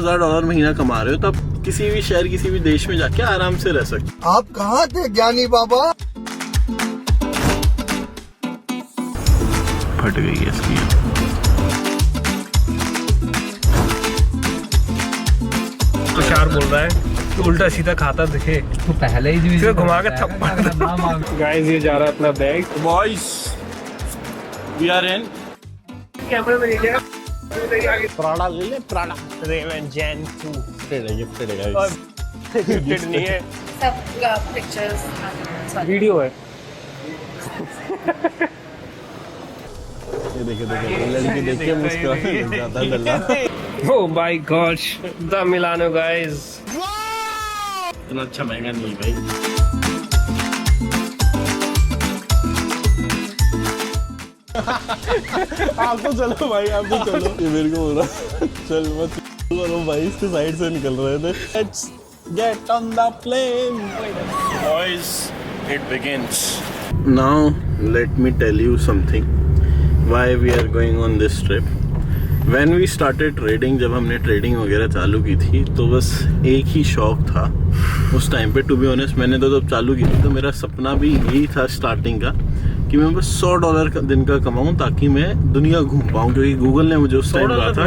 $1000 महीना कमा रहे हो तो आप किसी भी शहर किसी भी देश में जाके आराम से रह सकते। आप कहाँ थे ज्ञानी बाबा? फट गई है इसकी। तुषार बोल रहा है कि उल्टा सीधा खाता दिखे तो पहले ही फिर घुमा के थप्पड़। गाइस ये जा रहा है अपना bag. Boys we are in कैमरे में लीजिएगा। प्राड़ा ले ले प्राड़ा रेवन जैन 2 गिफ्टेड है और गिफ्टेड नहीं है, सब पिक्चर्स वीडियो है। ये देखिए लड़की देख के मुस्कुराने लग जाता है लल्ला। Oh my god the Milano guys. इतना अच्छा महंगा नहीं भाई। आप तो चलो भाई, आप तो चलो। ये मेरे को बोल रहा चल मत करो भाई, इसके साइड से निकल रहे थे। Let's get on the plane, boys. It begins. Now let me tell you something. Why we are going on this trip? When we started trading, जब हमने ट्रेडिंग वगैरह चालू की थी तो बस एक ही शौक था उस टाइम पे। टू बी ऑनेस्ट मैंने तो जब चालू की थी तो मेरा सपना भी यही था स्टार्टिंग का कि मैं बस $100 दिन का कमाऊं ताकि मैं दुनिया घूम पाऊं, क्योंकि गूगल ने मुझे उस टाइम कहा था।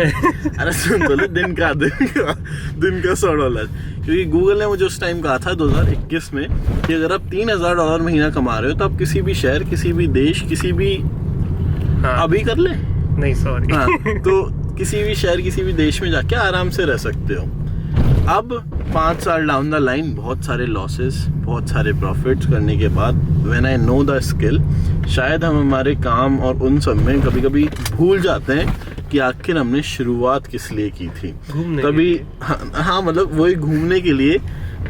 अरे सुन तो ले, दिन का $100, क्योंकि गूगल ने मुझे उस टाइम कहा था 2021 में कि अगर आप $3000 महीना कमा रहे हो तो आप किसी भी शहर किसी भी देश किसी भी अभी कर ले नहीं सॉरी हाँ, तो किसी भी शहर किसी भी देश में जाके आराम से रह सकते हो। अब 5 साल डाउन द लाइन बहुत सारे लॉसेस बहुत सारे प्रॉफिट्स करने के बाद when I know the skill, शायद हम हमारे काम और उन सब में कभी कभी भूल जाते हैं कि आखिर हमने शुरुआत किस लिए की थी। तभी हाँ मतलब वही घूमने के लिए।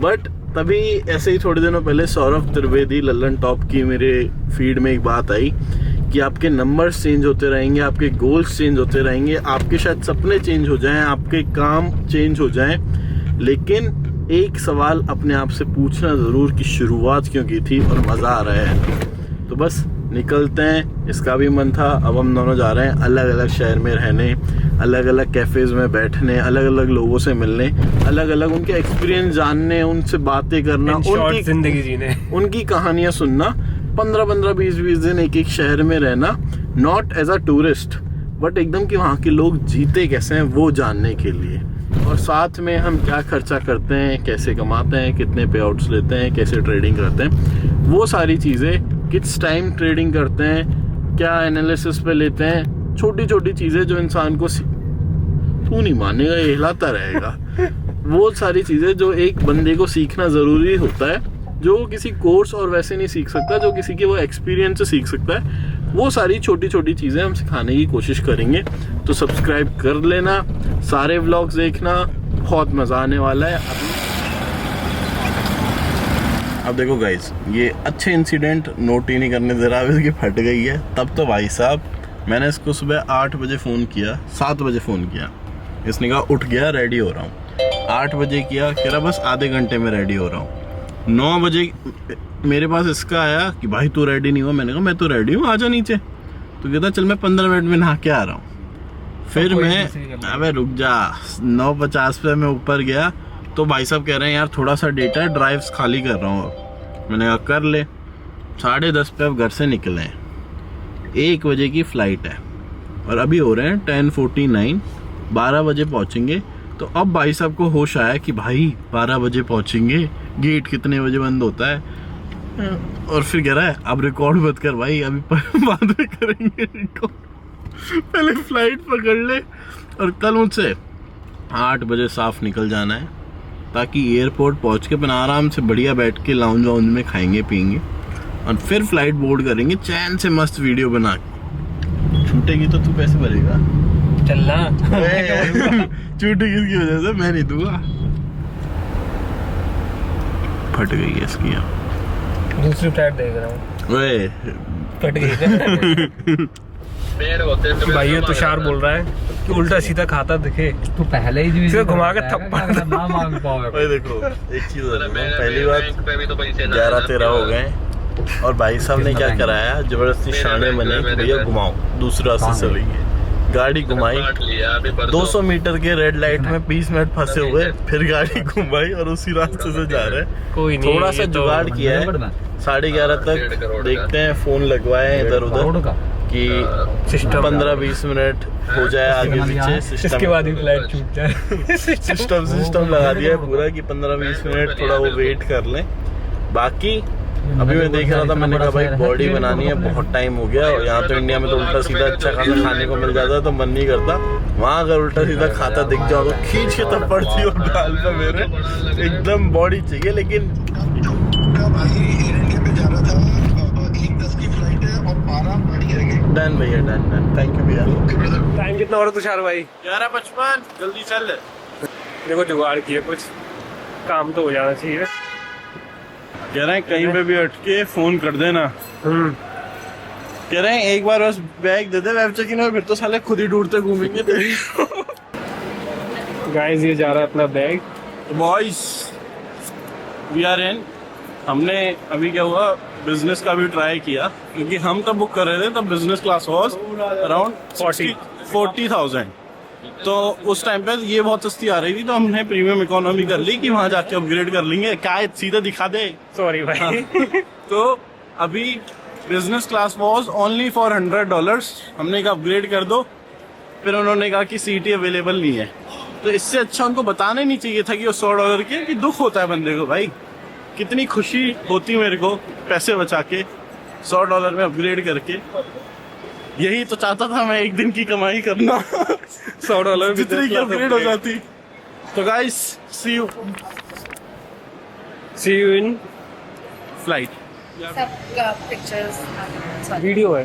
बट तभी ऐसे ही थोड़े दिनों पहले सौरभ त्रिवेदी लल्लन टॉप की मेरे फीड में एक बात आई कि आपके नंबर्स चेंज होते रहेंगे, आपके गोल्स चेंज होते रहेंगे, आपके शायद सपने चेंज हो जाएं, आपके काम चेंज हो जाएं, लेकिन एक सवाल अपने आप से पूछना ज़रूर कि शुरुआत क्यों की थी और मज़ा आ रहा है। तो बस निकलते हैं, इसका भी मन था। अब हम दोनों जा रहे हैं अलग अलग शहर में रहने, अलग अलग कैफ़ेज़ में बैठने, अलग अलग लोगों से मिलने, अलग अलग उनके एक्सपीरियंस जानने, उनसे बातें करना, उनकी जिंदगी जीने, उनकी कहानियाँ सुनना, 15-15 20-20 दिन एक एक शहर में रहना, not as a tourist but एकदम कि वहाँ के लोग जीते कैसे हैं वो जानने के लिए। और साथ में हम क्या खर्चा करते हैं, कैसे कमाते हैं, कितने पे आउट्स लेते हैं, कैसे ट्रेडिंग करते हैं, वो सारी चीज़ें, किस टाइम ट्रेडिंग करते हैं, क्या एनालिसिस पे लेते हैं, छोटी छोटी चीज़ें जो इंसान को तू नहीं मानेगा ये हिलाता रहेगा वो सारी चीज़ें जो एक बंदे को सीखना ज़रूरी होता है, जो किसी कोर्स और वैसे नहीं सीख सकता, जो किसी के वो एक्सपीरियंस से सीख सकता है। वो सारी छोटी छोटी चीज़ें हम सिखाने की कोशिश करेंगे। तो सब्सक्राइब कर लेना, सारे व्लॉग्स देखना, बहुत मज़ा आने वाला है। अब देखो गाइस, ये अच्छे इंसिडेंट नोट ही नहीं करने दे रहा, इसकी फट गई है। तब तो भाई साहब मैंने इसको सुबह 8 बजे फ़ोन किया, 7 बजे फ़ोन किया, इसने कहा उठ गया रेडी हो रहा हूँ। 8 बजे किया, कह रहा बस आधे घंटे में रेडी हो रहा हूँ। 9 बजे मेरे पास इसका आया कि भाई तू रेडी नहीं हुआ। मैंने कहा मैं तो रेडी हूँ, आजा नीचे। तो कहता चल मैं 15 मिनट में नहा के आ रहा हूँ। फिर मैं अबे रुक जा, 9:50 पे मैं ऊपर गया तो भाई साहब कह रहे हैं यार थोड़ा सा डेटा ड्राइव्स खाली कर रहा हूँ। मैंने कहा कर ले। 10:30 पे अब घर से निकले हैं, 1 बजे की फ़्लाइट है और अभी हो रहे हैं 10:49, 12 बजे पहुँचेंगे। तो अब भाई साहब को होश आया कि भाई 12 बजे पहुँचेंगे, गेट कितने बजे बंद होता है। और फिर कह रहा है अब रिकॉर्ड मत कर भाई, अभी बाद में करेंगे रिकॉर्ड, पहले फ्लाइट पकड़ ले। और कल मुझसे 8 बजे साफ निकल जाना है ताकि एयरपोर्ट पहुंच के अपन आराम से बढ़िया बैठ के लाउंज वाउंज में खाएंगे पियेंगे और फिर फ्लाइट बोर्ड करेंगे चैन से मस्त वीडियो बना के। छूटेगी तो तू पैसे भरेगा, चलना छूटी किसकी वजह से? मैं नहीं दूंगा। फट गई है इसकी। दूसरी फ्लाइट देख रहा हूँ, ओए फट गई। भाई ये तुषार बोल रहा है कि उल्टा सीधा खाता दिखे तो पहले ही फिर घुमा के थप्पड़ ना मांग पाओगे। भाई देखो एक चीज पहली बात 11-13 हो गए और भाई साहब ने क्या कराया, जबरदस्ती शाने बने कि भैया घुमाओ, दूसरा रास्ते चलेंगे। गाड़ी घुमाई 200 मीटर के रेड लाइट में 20 मिनट फंसे हुए, फिर गाड़ी घुमाई और उसी रास्ते से जा रहे हैं। कोई नहीं, थोड़ा सा ये तो जुगाड़ किया है, 11:30 तक देखते हैं, फोन लगवाए इधर उधर कि सिस्टम 15-20 मिनट हो जाए आगे पीछे। इसके बाद ही फ्लाइट छूट जाए। सिस्टम लगा दिया है पूरा कि 15-20 मिनट थोड़ा वो वेट कर लें। बाकी अभी मैं देख रहा था, मैंने कहा भाई बॉडी बनानी है, बहुत टाइम हो गया। और यहाँ तो इंडिया में तो उल्टा सीधा अच्छा खासा खाने को मिल जाता है तो मन नहीं करता। वहाँ अगर उल्टा सीधा खाता दिख जाओ तो खींच के तब पड़ती हो गाल पे मेरे, एकदम बॉडी चाहिए। लेकिन भाई एयर इंडिया पे जा रहा था, 1:10 की फ्लाइट है और 12 गाड़ी रह गई। डन भैया, डन, थैंक यू भैया। टाइम कितना हो रहा तुषार भाई? 11:55, जल्दी चल। देखो जुगाड़ किया, कुछ काम तो हो जाना चाहिए। कह रहे हैं कहीं पे भी अटके फोन कर देना। कह रहे हैं एक बार बस बैग दे दे वेब चेकिंग में, फिर तो साले खुद ही ढूंढते घूमेंगे। गाइस ये जा रहा है अपना bag. Boys we are in. हमने अभी क्या हुआ, बिजनेस का भी ट्राई किया, क्योंकि हम तब बुक कर रहे थे तब बिजनेस क्लास वॉज अराउंड 40,000। तो उस टाइम पे ये बहुत सस्ती आ रही थी, तो हमने प्रीमियम इकोनॉमी कर ली कि वहां जाके अपग्रेड कर लेंगे। क्या है, सीधा दिखा दे। सॉरी भाई। तो अभी business class was only for $100। हमने कहा अपग्रेड कर दो, फिर उन्होंने कहा कि सीटी अवेलेबल नहीं है। तो इससे अच्छा उनको बताना ही नहीं चाहिए था कि वो $100 के, कि दुख होता है बंदे को। भाई कितनी खुशी होती मेरे को पैसे बचा के $100 में अपग्रेड करके। यही तो चाहता था मैं, एक दिन की कमाई करना। $100 जितनी की अपग्रेड हो जाती। तो guys see you in flight. सबका pictures sorry. वीडियो है।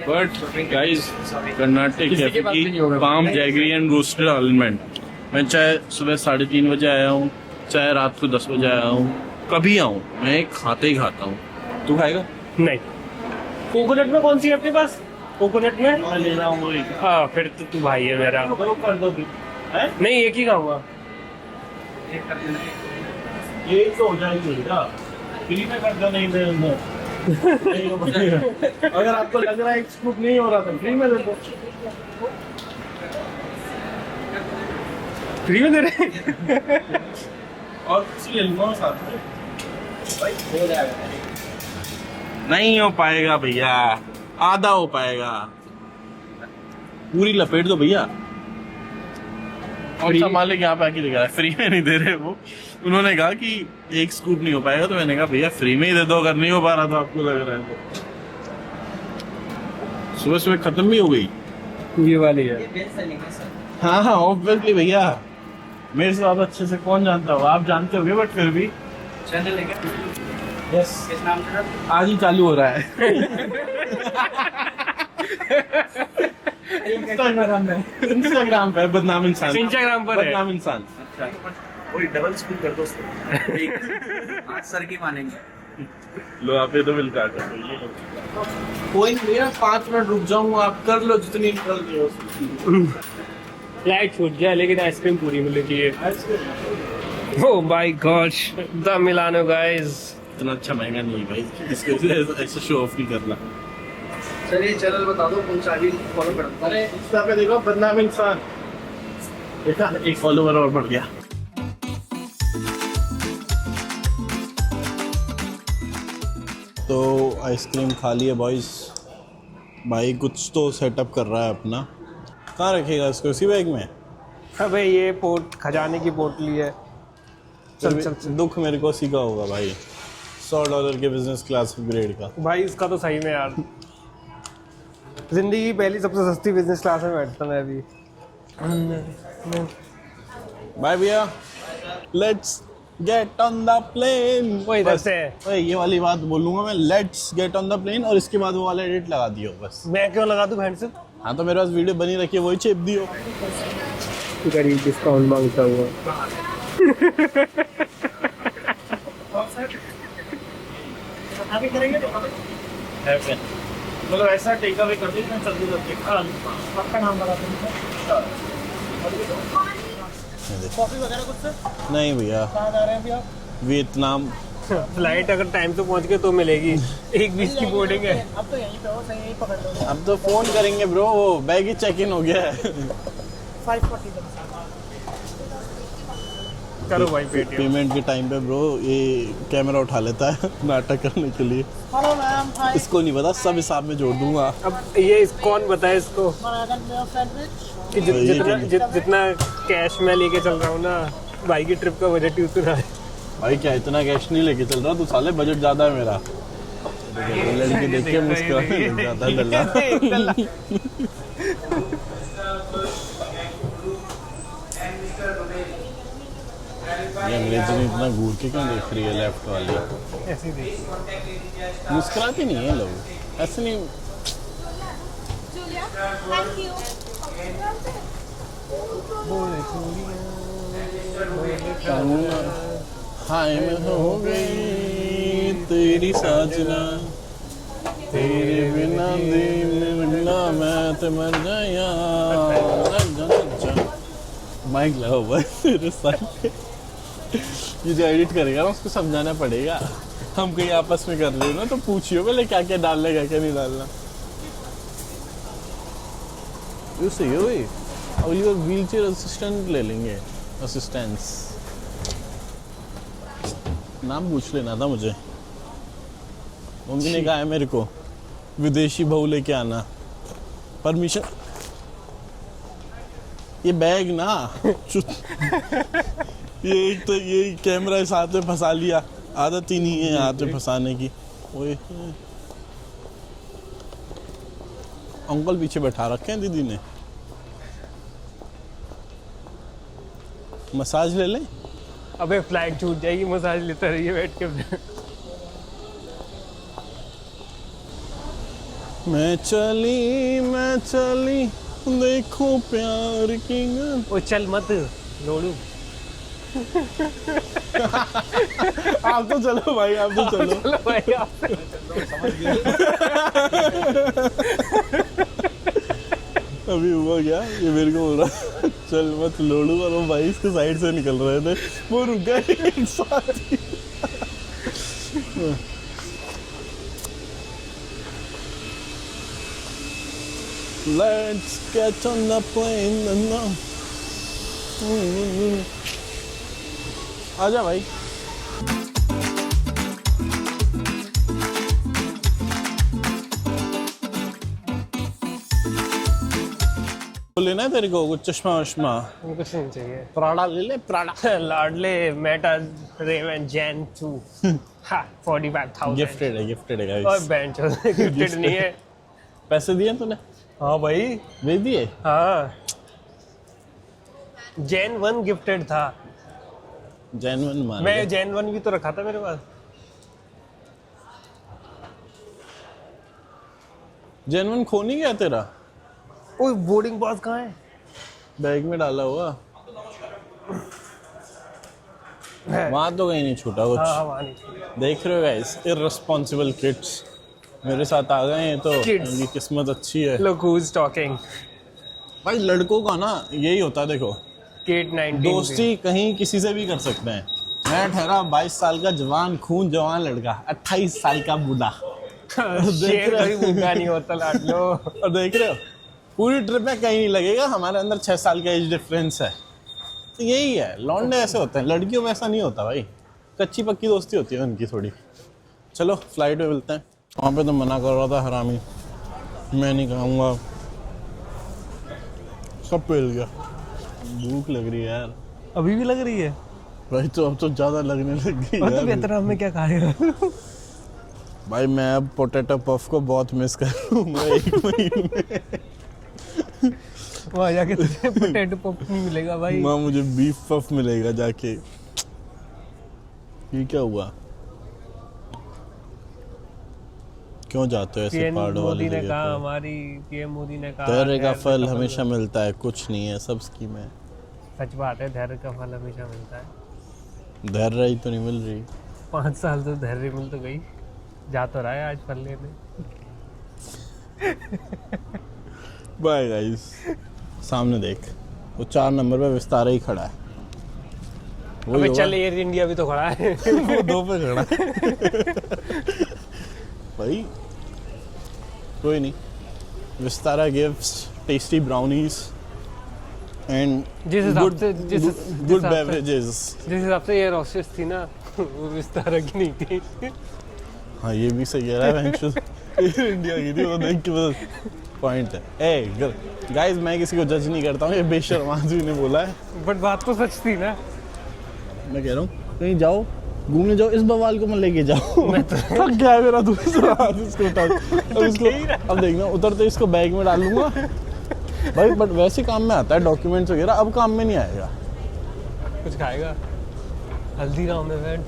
बट गाइस कर्नाटक कैफे की palm jaggery and roasted almond, मैं चाहे सुबह 3:30 बजे आया हूँ, चाहे रात को 10 बजे आया हूँ, कभी आऊँ, मैं खाते ही खाता हूँ। तू खाएगा? नहीं। कोकोनट में कौन सी है अपने पास? कोकोनट में मैं ले रहा हूँ। हाँ, फिर तो तू भाई है मेरा। कर दो नहीं, एक ही खाऊंगा। ये तो हो जाएगी बेटा, फ्री में कर दो। नहीं अगर आपको लग रहा है एक स्कूप नहीं हो रहा था, फ्री में दे दो। फ्री में दे रहे। और कुछ ले लूंगा साथ में। हो जाएगा। नहीं हो पाएगा भैया, आधा हो पाएगा। पूरी लपेट दो भैया। और सब मालिक यहाँ पे आके दिखा रहा है, फ्री में नहीं दे रहे वो। उन्होंने कहा कि एक स्कूप नहीं हो पाएगा, तो मैंने कहा भैया फ्री में ही दे दो, अगर नहीं हो पा रहा तो आपको लग रहा है तो। सुबह सुबह खत्म भी हो गई ये वाली है। हाँ हाँ ऑब्वियसली भैया, मेरे से ज्यादा अच्छे से कौन जानता हो, आप जानते होगे, बट फिर भी चैनल है क्या? यस, किस नाम से? आज ही चालू हो रहा है। इंस्टाग्राम पे बदनाम इंसान। इंस्टाग्राम पर है। बदनाम इंसान। वही डबल स्कूल कर दो उसको। आज सर की मानेंगे। लो आप ये तो बिल काट दो। कोई नहीं भैया, 5 मिनट रुक जाऊंगा, आप कर लो जितनी निकलती हो। फ्लाइट छूट गया, लेकिन आइसक्रीम पूरी मिलनी चाहिए। Oh my gosh, the Milano guys. इतना अच्छा महंगा नहीं भाई, इसके ऐसे शो ऑफ नहीं करना। चलिए चैनल बता दो, कौन सा भी फॉलो कर दो। अरे इंस्टा पे देखो बदनाम इंसान, देखा एक फॉलोवर और बढ़ गया। तो आइसक्रीम खा लिए बॉयज। भाई कुछ तो सेटअप कर रहा है अपना। कहाँ रखेगा इसको, इसी बैग में? अबे ये पोर्ट खजाने की पोटली है। चल चल चल। दुख मेरे को सीखा होगा भाई, $100 के बिजनेस क्लास अपग्रेड का। भाई इसका तो सही में यार, जिंदगी की पहली सबसे सस्ती बिजनेस क्लास में बैठता मैं अभी। बाय भैया, let's get on the plane. वो इधर से है। ओए ये वाली बात बोलूंगा मैं, let's get on the plane, और इसके बाद वो वाला एडिट लगा दियो बस। मैं क्यों लगा दूं बहन से? हाँ तो मेरे पास वीडियो बनी रखी है, वही चेप दियो। गरीब डिस्काउंट मांगता हुआ। अभी करेंगे मतलब ऐसा टेक अवे कर देना, जल्दी जल्दी। आपका नाम बता दो। कॉफी वगैरह कुछ से? नहीं भैया। कहाँ जा रहे हैं अभी आप? वियतनाम फ्लाइट अगर टाइम से पहुंच गए तो मिलेगी, 1:20 की बोर्डिंग है। अब तो फोन करेंगे ब्रो, बैग ही चेक इन हो गया है। 5:40 करो भाई पेटीएम। पेमेंट के टाइम पे ब्रो ये कैमरा उठा लेता है नाटक करने के लिए। Hello ma'am, hi. इसको नहीं पता, सब हिसाब में जोड़ दूंगा। अब ये कौन बताए इसको कि जितना कैश मैं लेके चल रहा हूँ ना, भाई की ट्रिप का बजट ही उतना है। भाई क्या इतना कैश नहीं लेके चल रहा तू, साले बजट ज्यादा है मेरा। लड़की देख के मुस्कुराने लग जाता है डल्ला। ये अंग्रेजी में इतना घूर के क्यों देख रही है लेफ्ट वाली? ऐसे ही देखिए। मुस्कुराते नहीं है लोग, ऐसे नहीं। Thank you. हाय मैं हो गई तेरी साजना, तेरे बिना दिन मैं तो मर जाया। माइक लगा हुआ है तेरे साथ। ये जो एडिट करेगा ना उसको समझाना पड़ेगा। हम कहीं आपस में कर रहे हो ना तो पूछियो पहले क्या क्या डालना है, क्या क्या नहीं डालना। ये सही है भाई। अब ये व्हील चेयर असिस्टेंट ले लेंगे, असिस्टेंस। नाम पूछ लेना था मुझे, मम्मी ने कहा है मेरे को विदेशी बहू लेके आना, परमिशन। ये बैग ना ये एक तो ये कैमरा इस हाथ में फंसा लिया, आदत ही नहीं है हाथ में फंसाने की। ओए अंकल पीछे बैठा रखे हैं दीदी ने। मसाज ले लें? अबे फ्लाइट छूट जाएगी, मसाज लेता रहिए बैठ के। मैं चली देखो प्यार की गन। ओ चल मत लोड़ू। आप तो चलो भाई, आप तो चलो। चलो भाई आप। अभी हुआ क्या, ये मेरे को बोल रहा चल मत लोड़ू, और वो भाई इसके साइड से निकल रहे थे, वो रुक गए एक साथ ही। Let's get on the plane and now. आजा भाई। लेना है तेरे को कुछ चश्मा वश्मा? कुछ नहीं चाहिए। प्राड़ा ले ले, प्राड़ा। लाडले मेटा रेवन जेन 2 हाँ 45,000 गिफ्टेड है और गाइस। बेंच गिफ्टेड नहीं है। पैसे दिए तूने? हाँ भाई भेज दिए? हाँ, जेन 1 गिफ्टेड था। जेन्युइन मान मैं जेन 1 भी तो रखा था मेरे पास। जेन्युइन खो नहीं गया तेरा? ओए बोर्डिंग पास कहाँ है? बैग में डाला हुआ वहां तो कहीं नहीं छूटा कुछ। हाँ वहाँ नहीं। देख रहे हो गाइस, इररिस्पांसिबल किड्स मेरे साथ आ गए हैं तो Kids. इनकी किस्मत अच्छी है। Look who's talking. भाई लड़कों का ना यही होता है, देखो Kate 19 दोस्ती कहीं किसी से भी कर सकते हैं। मैं ठहरा 22 साल का जवान खून जवान लड़का, 28 साल का बूढ़ा। शेर कभी भूखा नहीं होता लाडलो। और देख रहे हो पूरी ट्रिप में कहीं नहीं लगेगा हमारे अंदर 6 साल का एज डिफरेंस है। तो यही है, लौंडे ऐसे होते हैं, लड़कियों में ऐसा नहीं होता भाई। कच्ची पक्की दोस्ती होती है उनकी थोड़ी। चलो फ्लाइट में मिलते हैं। वहाँ पे तो मना कर रहा था हरामी, मैं नहीं खाऊंगा, सब पेल गया। भूख लग रही है यार। अभी भी लग रही है भाई तो अब तो ज़्यादा लगने लग गई और तो यार। बेहतर हमें क्या खाएगा। भाई मैं अब पोटैटो पफ को बहुत मिस करूँगा 1 महीने। वहाँ जाके तुझे पोटैटो पफ नहीं मिलेगा भाई। माँ मुझे बीफ पफ मिलेगा जाके। ये क्या हुआ, क्यों जाते हो ऐसे पीएम पहाड़ों वाली मोदी ने जगह कहा, पे? हमारी पीएम मोदी ने कहा धैर्य का धैर्य फल हमेशा मिलता है, कुछ नहीं है, सब स्कीम है। सच बात है, धैर्य का फल हमेशा मिलता है। धैर्य ही तो नहीं मिल रही। 5 साल तो धैर्य मिल तो गई, जा तो रहा है आज फल लेने। Bye guys. सामने देख, वो 4 नंबर पे विस्तारा ही खड़ा है, अबे चल एयर इंडिया भी तो खड़ा है। वो 2 पे खड़ा है। भाई कोई नहीं, Vistara gives tasty brownies and जिस हिसाब से गुड बेवरेजेस। जिस हिसाब से एयर हॉस्टेस थी ना, वो विस्तारा की नहीं थी। हाँ ये भी सही कह रहा है। एयर इंडिया की थी, वो देख के बस पॉइंट है। ए गाइस, मैं किसी को जज नहीं करता हूँ, ये बेशर्म आदमी ने बोला है। बट बात तो सच थी ना। मैं कह रहा हूँ कहीं जाओ घूमने जाओ, इस बवाल को मत लेके जाओ। मैं तो थक गया है मेरा दूसरा हाथ इसको उठा। अब देखना उतरते इसको बैग में डालूंगा भाई। बट वैसे काम में आता है, डॉक्यूमेंट्स वगैरह, अब काम में नहीं आएगा। कुछ खाएगा हल्दीराम में बैठ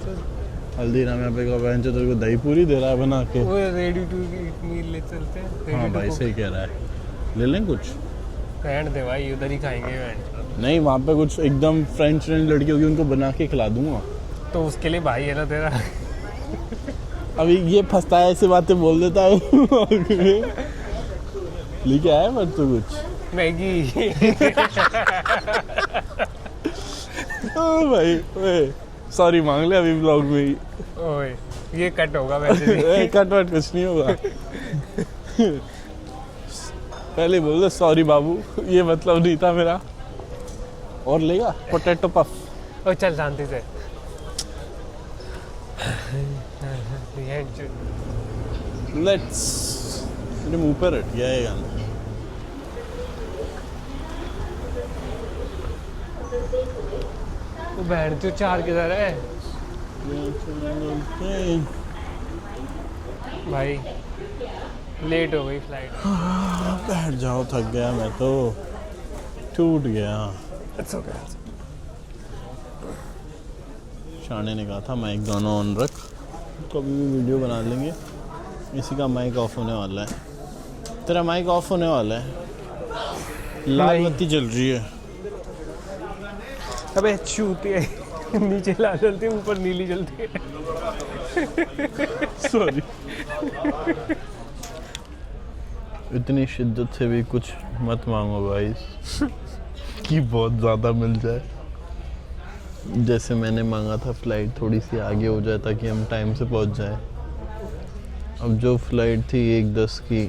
हल्दीराम यहाँ पे बहन तेरे को दही पूरी दे रहा है बना के। वो रेडी टू ईट मील ले चलते हैं। हाँ भाई सही कह रहा है, ले लें कुछ। बैंड दे भाई, उधर ही खाएंगे बैंड। नहीं वहाँ पे कुछ एकदम फ्रेंच लड़की होगी, उनको बना के खिला दूंगा। तो उसके लिए भाई है ना तेरा। अभी ये फंसता है, ऐसी बातें बोल देता है। लेके आया मत तो कुछ मैगी। भाई सॉरी मांग ले अभी ब्लॉग में ही। ओए ये कट होगा वैसे भी। कट वट कुछ नहीं होगा। पहले बोल दे सॉरी बाबू, ये मतलब नहीं था मेरा। और लेगा पोटैटो पफ। ओ चल शांति से। लेट्स, मेरे मुंह पर हट गया ये गाना। वो बहन तो 4 किधर है भाई? लेट हो गई फ्लाइट। बैठ जाओ, थक गया मैं तो, टूट गया। It's okay. शाने ने कहा था माइक दोनों ऑन रख, कभी भी वीडियो बना लेंगे। इसी का माइक ऑफ होने वाला है। तेरा माइक ऑफ होने वाला है, लाल बत्ती जल रही है। अबे चूती है। नीचे लाल जलती है, ऊपर नीली जलती है। सॉरी। इतनी शिद्दत से भी कुछ मत मांगो भाई कि बहुत ज़्यादा मिल जाए। जैसे मैंने मांगा था फ्लाइट थोड़ी सी आगे हो जाए ताकि हम टाइम से पहुंच जाएं। अब जो फ्लाइट थी 1:10 की,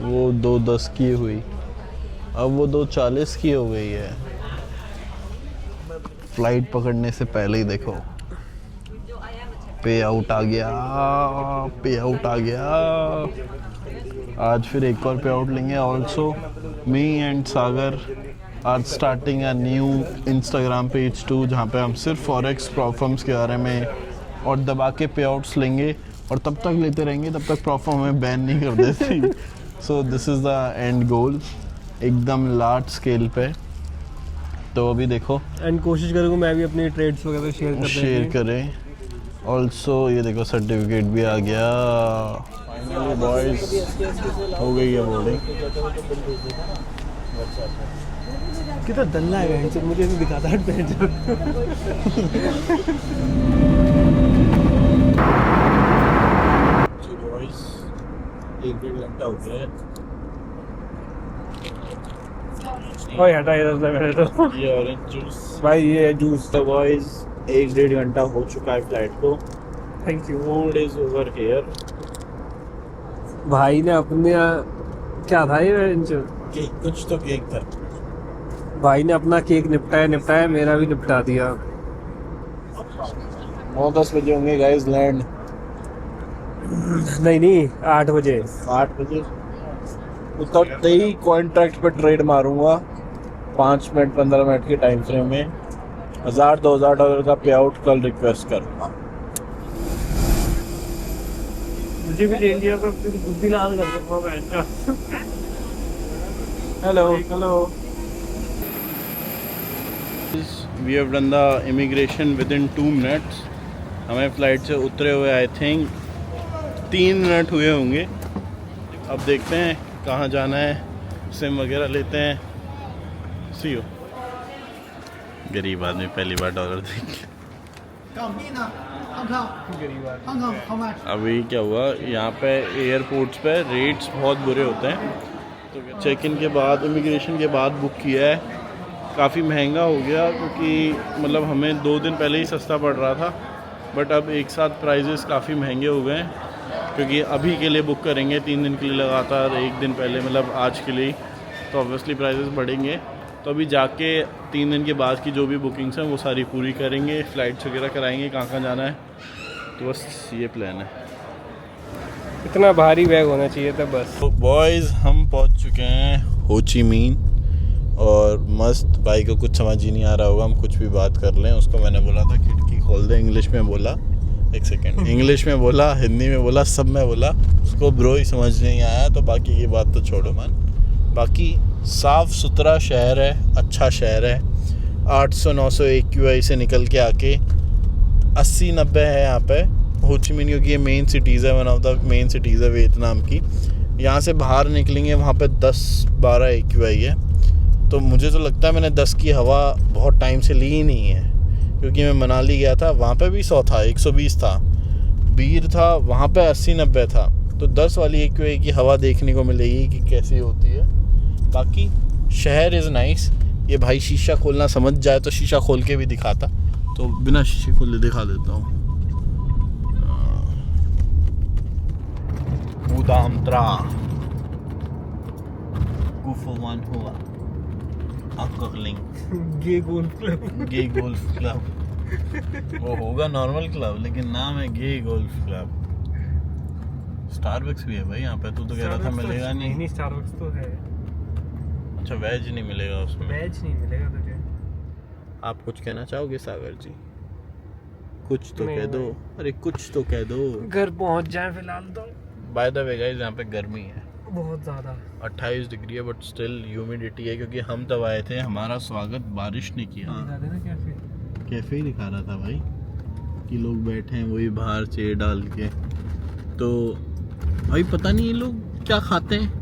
वो 2:10 की हुई, अब वो 2:40 की हो गई है। फ्लाइट पकड़ने से पहले ही देखो पे आउट आ गया, पे आउट आ गया। आज फिर एक और पे आउट लेंगे। Also me and Sagar are starting a new Instagram page too, जहाँ पे हम सिर्फ फॉरेक्स प्रॉफर्म्स के बारे में और दबा के पे आउट्स लेंगे और तब तक लेते रहेंगे तब तक प्रॉफर्म हमें बैन नहीं कर देती। So this is the end goal, एकदम लार्ज स्केल पे। तो अभी देखो एंड कोशिश करूँगा मैं भी अपनी ट्रेड्स वगैरह शेयर करें। ऑल्सो ये देखो सर्टिफिकेट भी आ गया। फाइनली बॉयज हो गई है बोर्डिंग। कितना दल्ला है मुझे भी दिखाता है। बॉयज 1-1.5 घंटा हो गया है। ओए हटा इधर से मेरे तो। ये ऑरेंज जूस भाई, ये जूस तो बॉयज 1-1.5 घंटा हो चुका है फ्लाइट को। Thank you. Food is over here. भाई ने अपने क्या था ये केक, कुछ तो केक था। भाई ने अपना केक निपटाया, मेरा भी निपटा दिया। 9-10 बजे होंगे गाइस लैंड। नहीं 8 बजे। 8 बजे उतरते ही कॉन्ट्रैक्ट पे ट्रेड मारूंगा 5 मिनट 15 मिनट के टाइम फ्रेम में। $1000-2000 का पे आउट कल रिक्वेस्ट करूंगा। मुझे भी ले लिया पर बुद्धि लाल कर दूंगा। Hello we have done the immigration within 2 minutes. हमें फ्लाइट से उतरे हुए आई थिंक 3 मिनट हुए होंगे। अब देखते हैं कहाँ जाना है, सिम वगैरह लेते हैं। सी यू। गरीब आदमी पहली बार डॉलर देख। अभी क्या हुआ, यहाँ पे एयरपोर्ट्स पे रेट्स बहुत बुरे होते हैं। तो चेक इन के बाद, इमिग्रेशन के बाद बुक किया है काफ़ी महंगा हो गया, क्योंकि मतलब हमें 2 दिन पहले ही सस्ता पड़ रहा था, बट अब एक साथ प्राइजेस काफ़ी महंगे हो गए हैं, क्योंकि अभी के लिए बुक करेंगे 3 दिन के लिए लगातार, 1 दिन पहले मतलब आज के लिए, तो ऑब्वियसली प्राइजेस बढ़ेंगे। तो अभी जाके 3 दिन के बाद की जो भी बुकिंग्स हैं वो सारी पूरी करेंगे, फ़्लाइट्स वगैरह कराएंगे, कहाँ जाना है, तो बस ये प्लान है। इतना भारी बैग होना चाहिए था बस। तो बॉयज़ हम पहुंच चुके हैं हो ची मिन, और मस्त, भाई को कुछ समझ ही नहीं आ रहा होगा, हम कुछ भी बात कर लें। उसको मैंने बोला था खिड़की खोल दे, इंग्लिश में बोला, एक सेकेंड, इंग्लिश में बोला, हिंदी में बोला, सब में बोला, उसको ब्रो ही समझ नहीं आया, तो बाकी की बात तो छोड़ो man। बाकी साफ़ सुथरा शहर है, अच्छा शहर है। 800-900 AQI से निकल के आके 80-90 है यहाँ पे हो ची मिन, क्योंकि ये मेन सिटीज़ है, one of the main cities है वियतनाम की। यहाँ से बाहर निकलेंगे वहाँ पे 10-12 AQI है, तो मुझे तो लगता है मैंने 10 की हवा बहुत टाइम से ली ही नहीं है, क्योंकि मैं मनाली गया था, वहाँ पे भी 100 था, 120 था, बीर था, वहाँ पे 80-90 था, तो 10 वाली AQI की हवा देखने को मिलेगी कि कैसी होती है। बाकी शहर इज़ नाइस। ये भाई शीशा खोलना समझ जाए तो शीशा खोल के भी दिखाता, तो बिना शीशे खोले दिखा देता हूँ। उदामत्रा कुफोवान हुआ अकलिंग गे गोल्फ क्लब। गे गोल्फ क्लब, वो होगा नॉर्मल क्लब, लेकिन नाम है गे गोल्फ क्लब। स्टारबक्स भी है भाई यहाँ पे, तू तो कह रहा था मिलेगा नहीं। स्टारबक्स तो है। अच्छा, वेज नहीं मिलेगा उसमें? वेज नहीं मिलेगा तुझे। आप कुछ कहना चाहोगे सागर जी? कुछ तो नहीं कह दो, अरे कुछ तो कह दो। घर पहुंच जाए फिलहाल तो। बाय द वे गाइस, यहाँ पे गर्मी है बहुत ज़्यादा, 28 डिग्री है, बट स्टिल ह्यूमिडिटी है, क्योंकि हम तब आए थे, हमारा स्वागत बारिश ने किया। दिखा देना कैफे। कैफे ही दिखा रहा था भाई, कि लोग बैठे हैं वही बाहर चेयर डाल के। तो भाई पता नहीं ये लोग क्या खाते हैं,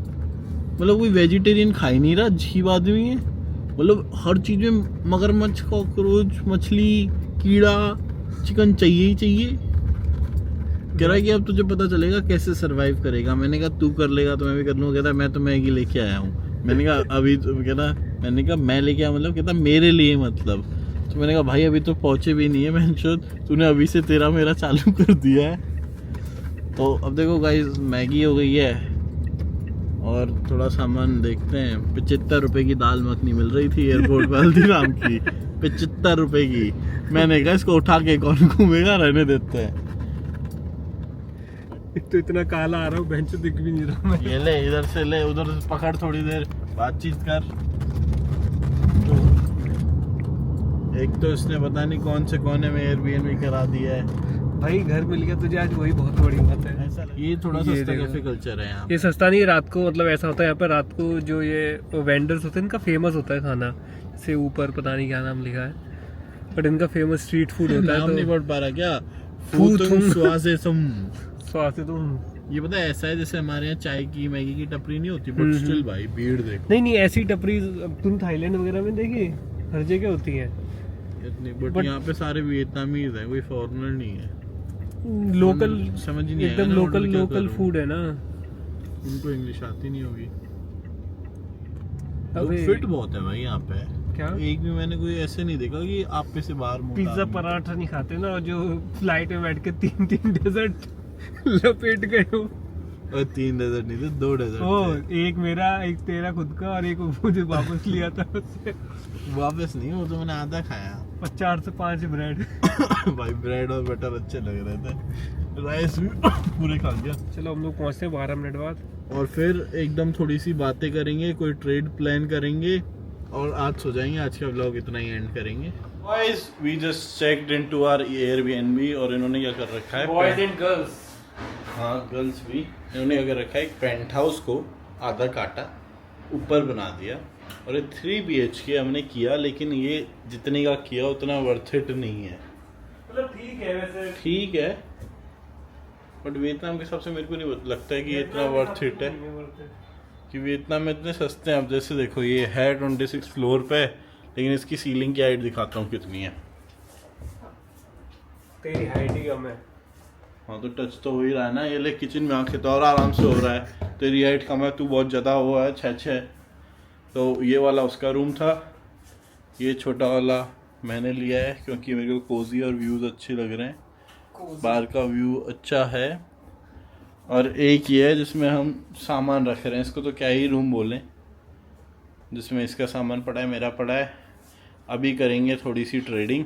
मतलब कोई वेजिटेरियन खा ही नहीं रहा, अजीब आदमी है। मतलब हर चीज़ में मगरमच्छ, कॉकरोच, मछली, कीड़ा, चिकन चाहिए ही चाहिए। कह रहा है कि अब तुझे पता चलेगा कैसे सरवाइव करेगा। मैंने कहा तू कर लेगा तो मैं भी कर लूँगा। कहता मैं तो मैगी लेके आया हूँ। मैंने कहा अभी तो, मैंने कहा मैं लेके आया मतलब, कहता मेरे लिए मतलब। तो मैंने कहा भाई अभी तो पहुँचे भी नहीं है, मैं तूने अभी से तेरा मेरा चालू कर दिया है। तो अब देखो गाइस, मैगी हो गई है और थोड़ा सामान देखते हैं। 75 रुपए की दाल मखनी मिल रही थी एयरपोर्ट पर हल्दीराम की, 75 रुपए की। मैंने कहा इसको उठा के कौन घूमेगा, रहने देते हैं। तो इतना काला आ रहा हूँ, बेंच दिख भी नहीं रहा मैं। ये ले, इधर से ले, उधर से पकड़, थोड़ी देर बातचीत कर। तो एक तो इसने पता नहीं कौन से कोने में एयरबीएनबी करा दिया है। भाई घर मिल गया तुझे आज, वही बहुत बड़ी बात है। ऐसा ये थोड़ा ये सस्ता देखो। कैफे कल्चर है यहाँ। ये सस्ता नहीं, रात को मतलब ऐसा होता है यहाँ पर, रात को जो ये वेंडर्स होते हैं इनका फेमस होता है खाना, से ऊपर पता नहीं क्या नाम लिखा है, बट इनका फेमस स्ट्रीट फूड होता है। नाम तो नहीं पढ़ पा रहा क्या? फूथुम। स्वासेसम। स्वाद से तुम ये पता है ऐसा है जैसे हमारे यहाँ चाय की मैगी की टपरी नहीं होती, बट स्टिल भाई भीड़ देखो नहीं नहीं, ऐसी टपरी तुम थाईलैंड वगैरह में देखी, हर जगह होती है। इतनी। बट But- यहाँ पे सारे वियतनामीज हैं, कोई फॉरेनर नहीं है। लोकल, समझ ही नहीं आएगा एकदम ना लोकल order क्या लोकल करूं। फूड है ना। उनको इंग्लिश आती नहीं होगी। अबे फिट बहुत है भाई यहाँ पे। क्या एक भी मैंने कोई ऐसे नहीं देखा कि आप पे से बाहर मोटा पिज्जा आदमी। पराठा नहीं खाते ना, जो फ्लाइट में बैठ के 3 डेजर्ट लपेट गए हो। और 3 डेजर्ट नहीं थे, 2 डेजर्ट ओ, थे। एक मेरा, एक तेरा खुद का, और एक मुझे वापस लिया था उससे। वापस नहीं, वो तो मैंने आधा खाया। 4 से 5 ब्रेड। भाई ब्रेड और बटर अच्छे लग रहे थे, राइस भी पूरे खा गया। चलो हम लोग पहुंचते हैं 12 मिनट बाद। और फिर एकदम थोड़ी सी बातें करेंगे, कोई ट्रेड प्लान करेंगे और आज सो जाएंगे। आज का व्लॉग इतना ही एंड करेंगे। Guys, we just checked into our Airbnb और इन्होंने क्या कर रखा है, बॉयज एंड गर्ल्स। हाँ गर्ल्स भी, इन्होंने क्या कर रखा है, एक पेंट हाउस को आधा काटा, ऊपर बना दिया, और ये 3 BHK हमने किया, लेकिन ये जितने का किया उतना वर्थ इट नहीं है। मतलब ठीक है वैसे, ठीक है, बट वियतनाम के हिसाब से मेरे को नहीं लगता है कि ये इतना वर्थ इट है, कि वियतनाम में इतने सस्ते हैं। अब जैसे देखो ये है 26 फ्लोर पे, लेकिन इसकी सीलिंग की हाइट दिखाता हूँ कितनी है। तेरी हाइट ही कम है। हाँ तो टच तो हो ही रहा है ना। ये ले किचन में आके तो और आराम से हो रहा है। तेरी हाइट कम है, तू बहुत ज़्यादा हुआ है 6'6". तो ये वाला उसका रूम था, ये छोटा वाला मैंने लिया है क्योंकि मेरे को कोजी और व्यूज़ अच्छे लग रहे हैं, बाहर का व्यू अच्छा है। और एक ये है जिसमें हम सामान रख रहे हैं, इसको तो क्या ही रूम बोलें, जिसमें इसका सामान पड़ा है, मेरा पड़ा है। अभी करेंगे थोड़ी सी ट्रेडिंग।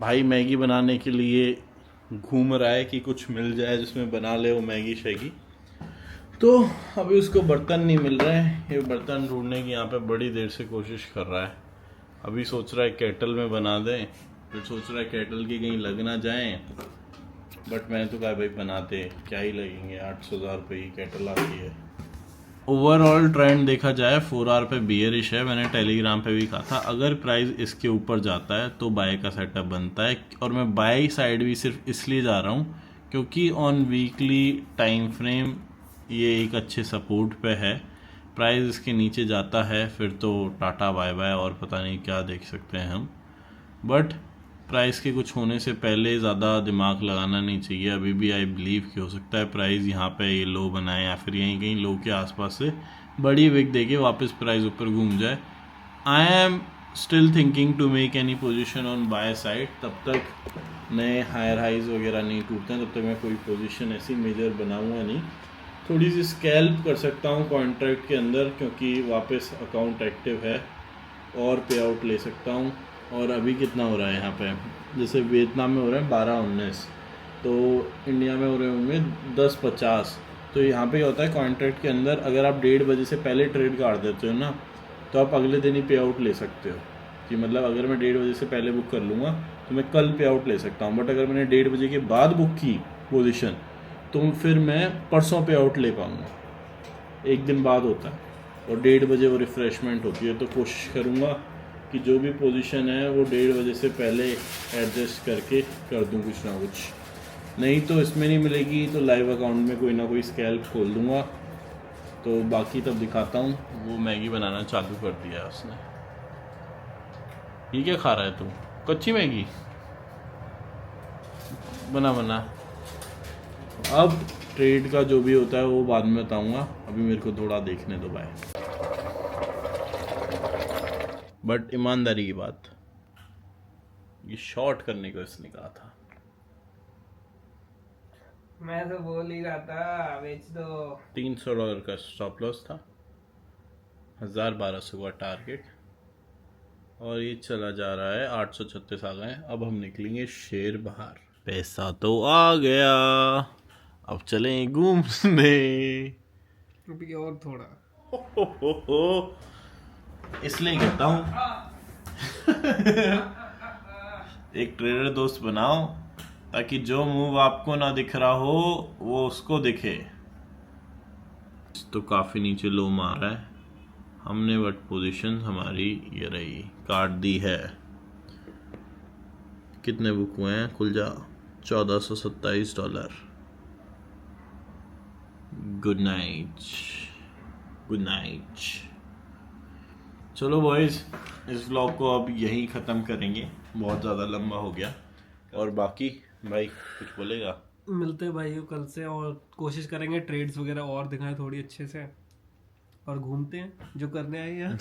भाई मैगी बनाने के लिए घूम रहा है कि कुछ मिल जाए जिसमें बना ले वो मैगी शैगी, तो अभी उसको बर्तन नहीं मिल रहे हैं। ये बर्तन ढूंढने की यहाँ पे बड़ी देर से कोशिश कर रहा है। अभी सोच रहा है केटल में बना दें, फिर सोच रहा है केटल की कहीं लग ना जाए, बट मैंने तो कहा भाई बनाते, क्या ही लगेंगे, 800,000 रुपये की केटल आती है। ओवरऑल ट्रेंड देखा जाए 4R पे बियरिश है। मैंने टेलीग्राम पे भी कहा था अगर प्राइस इसके ऊपर जाता है तो बाय का सेटअप बनता है। और मैं बाय साइड भी सिर्फ इसलिए जा रहा हूँ क्योंकि ऑन वीकली टाइम फ्रेम ये एक अच्छे सपोर्ट पे है। प्राइस इसके नीचे जाता है फिर तो टाटा बाय बाय और पता नहीं क्या देख सकते हैं हम। बट प्राइस के कुछ होने से पहले ज़्यादा दिमाग लगाना नहीं चाहिए। अभी भी आई बिलीव कि हो सकता है प्राइस यहाँ पे ये लो बनाए या फिर यहीं कहीं लो के आसपास से बड़ी विक देके वापस प्राइस ऊपर घूम जाए। I am still thinking to make any position on buy side. तब तक नए हायर हाइज वगैरह नहीं टूटते हैं, तब तक मैं कोई पोजीशन ऐसी मेजर बनाऊंगा नहीं। थोड़ी सी स्कैल्प कर सकता हूँ कॉन्ट्रैक्ट के अंदर क्योंकि वापस अकाउंट एक्टिव है और पे आउट ले सकता हूँ। और अभी कितना हो रहा है यहाँ पे, जैसे वियतनाम में हो रहा है 12-19, तो इंडिया में हो रहे होंगे 10-50। तो यहाँ पे क्या होता है कॉन्ट्रैक्ट के अंदर अगर आप 1:30 बजे से पहले ट्रेड काट देते हो ना तो आप अगले दिन ही पे आउट ले सकते हो। कि मतलब अगर मैं 1:30 बजे से पहले बुक कर लूँगा तो मैं कल पे आउट ले सकता हूँ। बट अगर मैंने 1:30 बजे के बाद बुक की पोजीशन तो फिर मैं परसों पे आउट ले पाऊँगा, एक दिन बाद होता है। और 1:30 बजे वो रिफ़्रेशमेंट होती है। तो कोशिश करूँगा कि जो भी पोजीशन है वो 1:30 बजे से पहले एडजस्ट करके कर दूँ कुछ ना कुछ। नहीं तो इसमें नहीं मिलेगी तो लाइव अकाउंट में कोई ना कोई स्कैल्प खोल दूँगा। तो बाकी तब दिखाता हूँ। वो मैगी बनाना चालू कर दिया है उसने। ये क्या खा रहा है तू? कच्ची मैगी बना बना। अब ट्रेड का जो भी होता है वो बाद में बताऊँगा, अभी मेरे को थोड़ा देखने दो भाई। बट ईमानदारी की बात, ये शॉर्ट करने को इसने कहा था। मैं तो बोल ही रहा था बेच दो। $300 का स्टॉप लॉस था, 1200 का टारगेट, और ये चला जा रहा है 836 आ गए। अब हम निकलेंगे शेर बाहर। पैसा तो आ गया, अब चलें घूमने। अभी और थोड़ा हो। इसलिए कहता हूँ एक ट्रेडर दोस्त बनाओ ताकि जो मूव आपको ना दिख रहा हो वो उसको दिखे। तो काफी नीचे लो मार रहा है हमने, बट पोजीशन हमारी ये रही, काट दी है। कितने बुक हुए हैं खुल जा? $1427। Good night, good night. चलो बॉयज, इस व्लॉग को अब यहीं ख़त्म करेंगे, बहुत ज़्यादा लंबा हो गया। और बाकी भाई कुछ बोलेगा? मिलते हैं भाई कल से और कोशिश करेंगे ट्रेड्स वगैरह और दिखाएं थोड़ी अच्छे से, और घूमते हैं जो करने आए हैं।